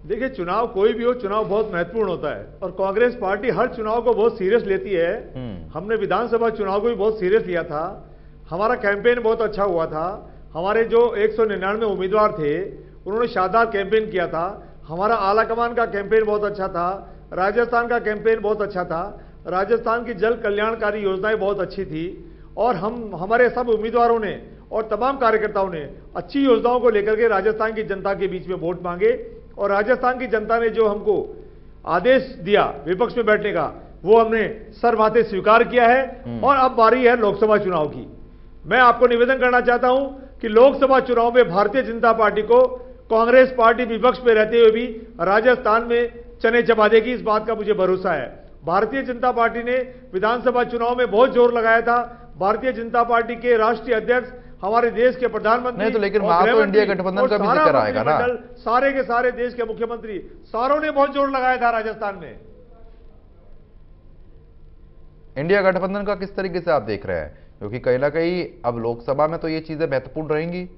देखिए, चुनाव कोई भी हो, चुनाव बहुत महत्वपूर्ण होता है और कांग्रेस पार्टी हर चुनाव को बहुत सीरियस लेती है। हमने विधानसभा चुनाव को भी बहुत सीरियस लिया था। हमारा कैंपेन बहुत अच्छा हुआ था। हमारे जो 199 उम्मीदवार थे उन्होंने शानदार कैंपेन किया था। हमारा आलाकमान का कैंपेन बहुत अच्छा था। राजस्थान का कैंपेन बहुत अच्छा था। राजस्थान की जल कल्याणकारी योजनाएं बहुत अच्छी थी और हमारे सब उम्मीदवारों ने और तमाम कार्यकर्ताओं ने अच्छी योजनाओं को लेकर के राजस्थान की जनता के बीच में वोट मांगे और राजस्थान की जनता ने जो हमको आदेश दिया विपक्ष में बैठने का, वो हमने सर माथे स्वीकार किया है। और अब बारी है लोकसभा चुनाव की। मैं आपको निवेदन करना चाहता हूं कि लोकसभा चुनाव में भारतीय जनता पार्टी को कांग्रेस पार्टी विपक्ष में रहते हुए भी राजस्थान में चने चबा देगी, इस बात का मुझे भरोसा है। भारतीय जनता पार्टी ने विधानसभा चुनाव में बहुत जोर लगाया था। भारतीय जनता पार्टी के राष्ट्रीय अध्यक्ष, हमारे देश के प्रधानमंत्री, नहीं तो लेकिन वहां तो इंडिया गठबंधन का भी जिक्र आएगा ना। सारे के सारे देश के मुख्यमंत्री सारों ने बहुत जोर लगाया था राजस्थान में। इंडिया गठबंधन का किस तरीके से आप देख रहे हैं, क्योंकि कहीं ना कहीं अब लोकसभा में तो ये चीजें महत्वपूर्ण रहेंगी।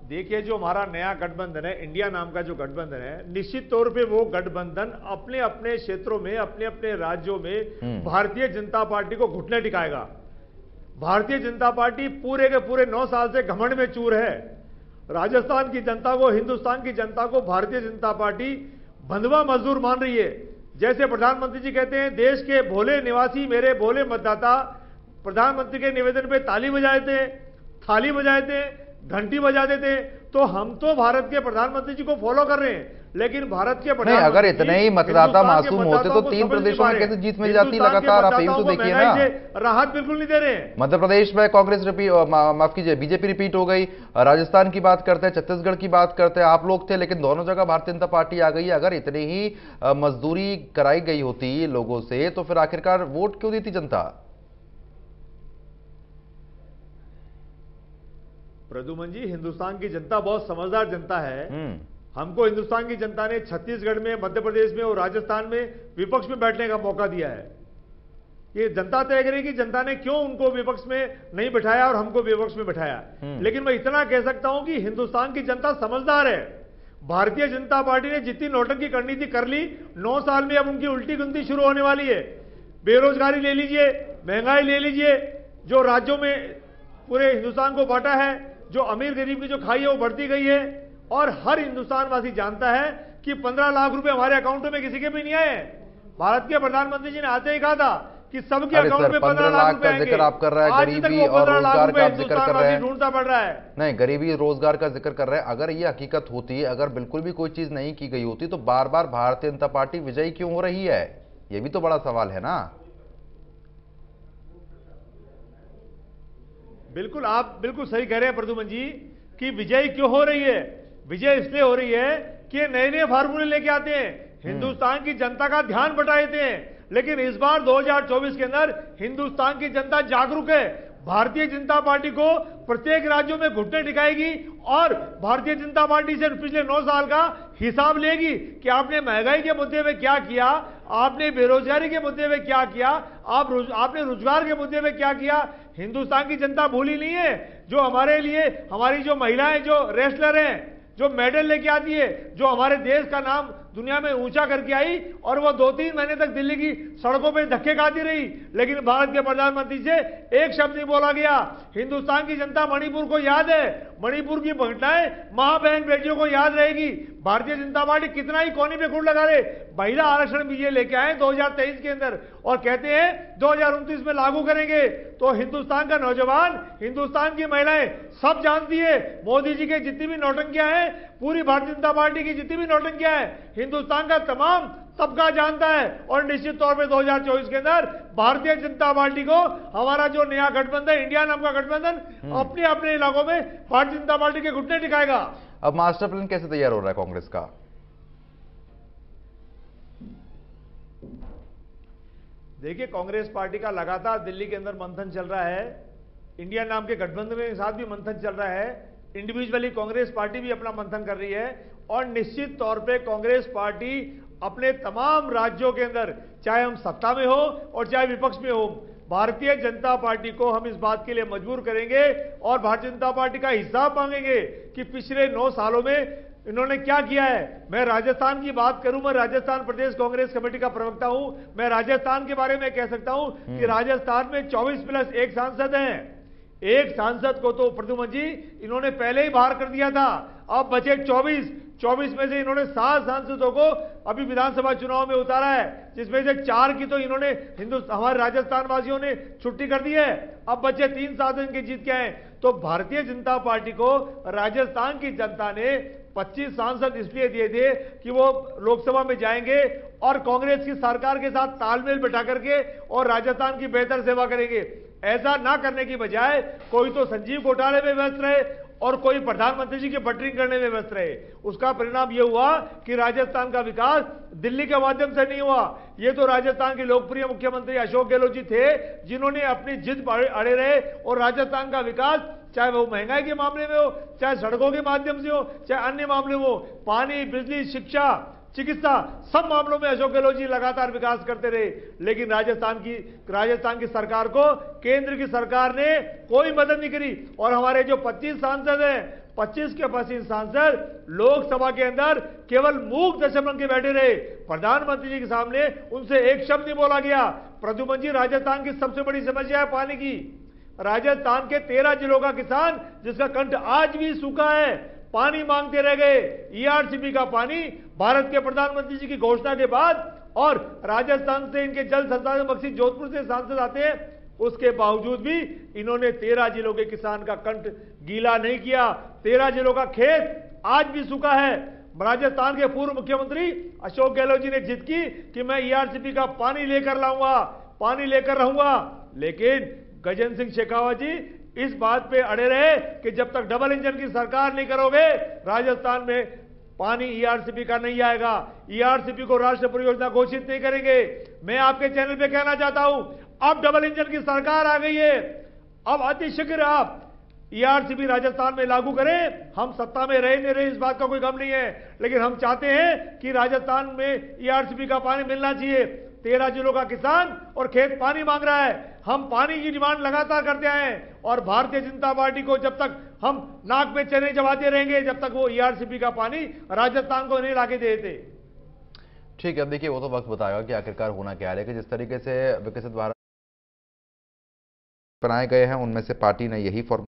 देखिए, जो हमारा नया गठबंधन है, इंडिया नाम का जो गठबंधन है, निश्चित तौर पे वो गठबंधन अपने अपने क्षेत्रों में, अपने अपने राज्यों में भारतीय जनता पार्टी को घुटने टिकाएगा। भारतीय जनता पार्टी पूरे के पूरे 9 साल से घमंड में चूर है। राजस्थान की जनता को, हिंदुस्तान की जनता को भारतीय जनता पार्टी बंधुआ मजदूर मान रही है। जैसे प्रधानमंत्री जी कहते हैं, देश के भोले निवासी मेरे भोले मतदाता, प्रधानमंत्री के निवेदन पे ताली बजाए थे, थाली बजाए थे, घंटी बजा देते। तो हम तो भारत के प्रधानमंत्री जी को फॉलो कर रहे हैं, लेकिन भारत के नहीं, अगर इतने ही मतदाता मासूम होते तो 3 प्रदेशों में कैसे जीत मिल जाती लगातार। आप यही तो देखिए ना, राहत बिल्कुल नहीं दे रहे हैं। मध्य प्रदेश में कांग्रेस माफ कीजिए बीजेपी रिपीट हो गई, राजस्थान की बात करते हैं, छत्तीसगढ़ की बात करते हैं, आप लोग थे, लेकिन दोनों जगह भारतीय जनता पार्टी आ गई। अगर इतनी ही मजदूरी कराई गई होती लोगों से तो फिर आखिरकार वोट क्यों देती जनता। प्रद्युमन जी, हिंदुस्तान की जनता बहुत समझदार जनता है। हमको हिंदुस्तान की जनता ने छत्तीसगढ़ में, मध्य प्रदेश में और राजस्थान में विपक्ष में बैठने का मौका दिया है। ये जनता तय करेगी जनता ने क्यों उनको विपक्ष में नहीं बिठाया और हमको विपक्ष में बिठाया। लेकिन मैं इतना कह सकता हूं कि हिंदुस्तान की जनता समझदार है। भारतीय जनता पार्टी ने जितनी नौटंकी करनी थी कर ली। 9 साल में अब उनकी उल्टी गिनती शुरू होने वाली है। बेरोजगारी ले लीजिए, महंगाई ले लीजिए, जो राज्यों में पूरे हिंदुस्तान को बांटा है, जो अमीर गरीब की जो खाई है वो बढ़ती गई है। और हर हिंदुस्तान वासी जानता है कि 15 लाख रुपए हमारे अकाउंटों में किसी के भी नहीं आए। भारत के प्रधानमंत्री जी ने आते ही कहा था कि सबके अकाउंट में 15 लाख रुपए आएंगे। जिक्र आप कर रहे हैं, गरीबी और रोजगार का आप जिक्र कर रहे हैं, ढूंढता पड़ रहा है। नहीं, गरीबी रोजगार का जिक्र कर रहे हैं। अगर ये हकीकत होती, अगर बिल्कुल भी कोई चीज नहीं की गई होती तो बार बार भारतीय जनता पार्टी विजयी क्यों हो रही है, ये भी तो बड़ा सवाल है ना। बिल्कुल, आप बिल्कुल सही कह रहे हैं प्रद्युमन जी कि विजय क्यों हो रही है। विजय इसलिए हो रही है कि नए नए फार्मूले लेके आते हैं, हिंदुस्तान की जनता का ध्यान बटाते हैं। लेकिन इस बार 2024 के अंदर हिंदुस्तान की जनता जागरूक है। भारतीय जनता पार्टी को प्रत्येक राज्यों में घुटने टिकाएगी और भारतीय जनता पार्टी से पिछले 9 साल का हिसाब लेगी कि आपने महंगाई के मुद्दे में क्या किया, आपने बेरोजगारी के मुद्दे में क्या किया, आपने रोजगार के मुद्दे में क्या किया। हिंदुस्तान की जनता भूली नहीं है। जो हमारे लिए, हमारी जो महिलाएं जो रेसलर हैं, जो मेडल लेके आती है, जो हमारे देश का नाम दुनिया में ऊंचा करके आई, और वो 2-3 महीने तक दिल्ली की सड़कों पे धक्के खाती रही, लेकिन भारत के प्रधानमंत्री से एक शब्द नहीं बोला गया। हिंदुस्तान की जनता मणिपुर को याद है, मणिपुर की घटनाएं मां बहन बेटियों को याद रहेगी। भारतीय जनता पार्टी कितना ही कोने पे खूंट लगा ले, महिला आरक्षण भी ये लेके आए 2023 के अंदर और कहते हैं 2029 में लागू करेंगे। तो हिंदुस्तान का नौजवान, हिंदुस्तान की महिलाएं सब जानती है मोदी जी के जितनी भी नौटंकियां हैं, पूरी भारतीय जनता पार्टी की जितनी भी नौटंकियां हैं, हिंदुस्तान का तमाम तबका जानता है। और निश्चित तौर पे 2024 के अंदर भारतीय जनता पार्टी को हमारा जो नया गठबंधन, इंडिया नाम का गठबंधन, अपने अपने इलाकों में भारतीय जनता पार्टी के घुटने टिकाएगा। अब मास्टर प्लान कैसे तैयार हो रहा है कांग्रेस का? देखिए, कांग्रेस पार्टी का लगातार दिल्ली के अंदर मंथन चल रहा है। इंडिया नाम के गठबंधन के साथ भी मंथन चल रहा है। इंडिविजुअली कांग्रेस पार्टी भी अपना मंथन कर रही है और निश्चित तौर पे कांग्रेस पार्टी अपने तमाम राज्यों के अंदर, चाहे हम सत्ता में हो और चाहे विपक्ष में हो, भारतीय जनता पार्टी को हम इस बात के लिए मजबूर करेंगे और भारतीय जनता पार्टी का हिसाब मांगेंगे कि पिछले 9 सालों में इन्होंने क्या किया है। मैं राजस्थान की बात करूं, मैं राजस्थान प्रदेश कांग्रेस कमेटी का प्रवक्ता हूं, मैं राजस्थान के बारे में कह सकता हूं कि राजस्थान में 24+1 सांसद हैं। एक सांसद को तो प्रद्युमन जी इन्होंने पहले ही बाहर कर दिया था, अब बचे 24 में से इन्होंने 7 सांसदों को अभी विधानसभा चुनाव में उतारा है, जिसमें से 4 की तो इन्होंने हमारे राजस्थान वासियों ने छुट्टी कर दी है। अब बचे 3 सांसद इनके जीत के आए। तो भारतीय जनता पार्टी को राजस्थान की जनता ने 25 सांसद इसलिए दिए थे कि वो लोकसभा में जाएंगे और कांग्रेस की सरकार के साथ तालमेल बैठा करके और राजस्थान की बेहतर सेवा करेंगे। ऐसा ना करने की बजाय कोई तो संजीव घोटाले में व्यस्त रहे और कोई प्रधानमंत्री जी की बटरिंग करने में व्यस्त रहे। उसका परिणाम यह हुआ कि राजस्थान का विकास दिल्ली के माध्यम से नहीं हुआ। ये तो राजस्थान के लोकप्रिय मुख्यमंत्री अशोक गहलोत जी थे जिन्होंने अपनी जिद पर अड़े रहे और राजस्थान का विकास, चाहे वो महंगाई के मामले में हो, चाहे सड़कों के माध्यम से हो, चाहे अन्य मामले में हो, पानी, बिजली, शिक्षा, चिकित्सा, सब मामलों में अशोक गहलोत जी लगातार विकास करते रहे। लेकिन राजस्थान की सरकार को केंद्र की सरकार ने कोई मदद नहीं करी और हमारे जो 25 सांसद हैं, 25 के 25 सांसद लोकसभा के अंदर केवल मूक दशम बन के बैठे रहे। प्रधानमंत्री जी के सामने उनसे एक शब्द नहीं बोला गया। प्रद्युमन जी, राजस्थान की सबसे बड़ी समस्या है पानी की। राजस्थान के 13 जिलों का किसान जिसका कंठ आज भी सूखा है, पानी मांगते रह गए। ईआरसीबी का पानी भारत के प्रधानमंत्री जी की घोषणा के बाद और राजस्थान से इनके जल संसाधन मंत्री जोधपुर से सांसद आते हैं, उसके बावजूद भी इन्होंने 13 जिलों के किसान का कंठ गीला नहीं किया। 13 जिलों का खेत आज भी सूखा है। राजस्थान के पूर्व मुख्यमंत्री अशोक गहलोत जी ने जिद की कि मैं ईआरसीबी का पानी लेकर लाऊंगा, पानी लेकर रहूंगा। लेकिन गजेंद्र सिंह शेखावत जी इस बात पे अड़े रहे कि जब तक डबल इंजन की सरकार नहीं करोगे राजस्थान में पानी ईआरसीबी का नहीं आएगा, ईआरसीबी को राष्ट्रीय परियोजना घोषित नहीं करेंगे। मैं आपके चैनल पे कहना चाहता हूं, अब डबल इंजन की सरकार आ गई है, अब अतिशीघ्र आप ईआरसीबी राजस्थान में लागू करें। हम सत्ता में रहे नहीं रहे इस बात का कोई गम नहीं है, लेकिन हम चाहते हैं कि राजस्थान में ईआरसीबी का पानी मिलना चाहिए। 13 जिलों का किसान और खेत पानी मांग रहा है। हम पानी की डिमांड लगातार करते आए हैं और भारतीय जनता पार्टी को जब तक हम नाक में चने चबाते रहेंगे जब तक वो ईआरसीबी का पानी राजस्थान को नहीं लाके देते। ठीक है, अब देखिए वो तो वक्त बताएगा कि आखिरकार होना क्या है, लेकिन जिस तरीके से विकसित भारत बनाए गए हैं उनमें से पार्टी ने यही फॉर्म